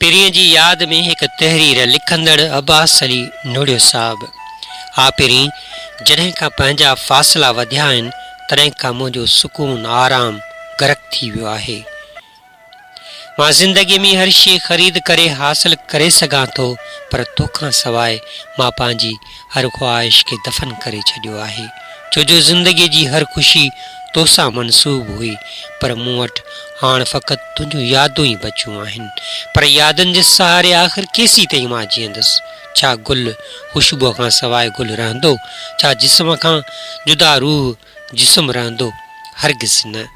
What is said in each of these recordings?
पिरीअ जी यादि में हिकु तहरीर लिखंदड़ अब्बास अली नूरियो साहब। हा पिरी, जॾहिं खां पंहिंजा फ़ासिला वधिया आहिनि तॾहिं खां मुंहिंजो सुकून आराम गरक थी वियो आहे। मां ज़िंदगीअ में हर शइ ख़रीद करे हासिल करे सघां थो, पर तोखां सवाइ मां पंहिंजी हर ख़्वाहिश खे दफ़न करे छॾियो आहे। छो जो ज़िंदगीअ जी हर ख़ुशी तोसां मनसूब हुई, पर मूं वटि हाणे फ़क़ति तुंहिंजूं यादूं ई बचियूं आहिनि। पर यादुनि जे सहारे आख़िर केसीं ताईं मां जीअंदुसि? छा गुल ख़ुशबूअ खां सवाइ गुल रहंदो? छा जिस्म खां जुदा रूह जिस्म रहंदो? हरगिज़ न।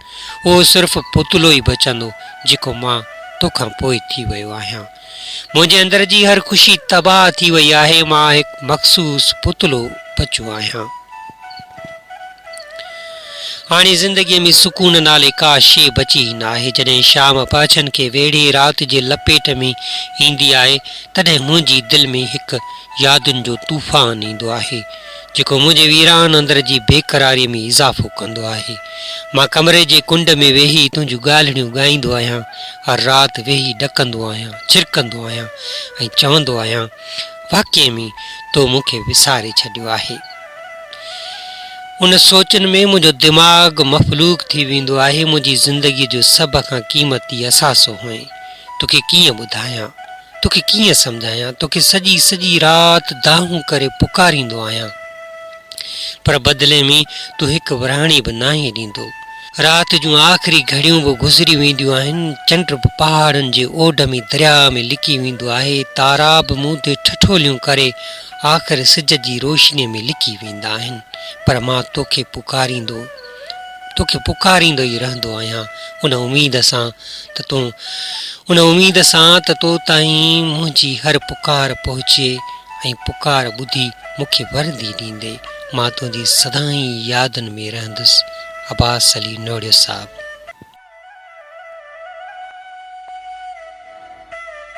उहो सिर्फ़ु पुतलो ई बचंदो जेको मां तोखां पोइ थी वियो आहियां। मुंहिंजे अंदर जी हर ख़ुशी तबाह थी वई आहे। मां हिकु मख़सूस पुतलो बचियो आहियां। हाणे ज़िंदगीअ में सुकून नाले का शइ बची ई न आहे। जॾहिं शाम पछनि खे वेढ़े राति जे लपेट में ईंदी आहे, तॾहिं मुंहिंजी दिलि में हिकु यादुनि जो तूफ़ान ईंदो आहे, जेको मुंहिंजे वीरान अंदर जी बेक़रारीअ में इज़ाफ़ो कंदो आहे। मां कमरे जे कुंड में वेही तुंहिंजूं ॻाल्हियूं ॻाईंदो आहियां। हर राति वेही ॾकंदो आहियां, छिरकंदो आहियां ऐं चवंदो आहियां, वाक़ई में तो मूंखे विसारे छॾियो आहे। उन सोचनि में मुंहिंजो दिमाग़ मफ़लूक थी वेंदो आहे। मुंहिंजी ज़िंदगीअ जो सभ खां क़ीमती असासो हुअईं। तोखे कीअं ॿुधायां, तोखे कीअं सम्झायां? तोखे सॼी सॼी राति दाहूं करे पुकारींदो आहियां, पर बदिले में तूं हिकु विरहाणी बि नाहे ॾींदो। राति जूं आख़िरी घड़ियूं बि गुज़री वेंदियूं आहिनि। चंड बि पहाड़नि जे ओढ में दरिया में लिकी वेंदो आहे। तारा बि मूं ते ठठोलियूं करे आख़िर सिज जी रोशनीअ में लिकी वेंदा आहिनि। पर मां तोखे पुकारींदो ई रहंदो आहियां, उन उमेद सां त तो ताईं मुंहिंजी हर पुकार पहुचे ऐं पुकार ॿुधी मूंखे वर्दी ॾींदे मां तुंहिंजी सदाईं यादुनि में रहंदुसि। अब्बास अली नूरियो साहब।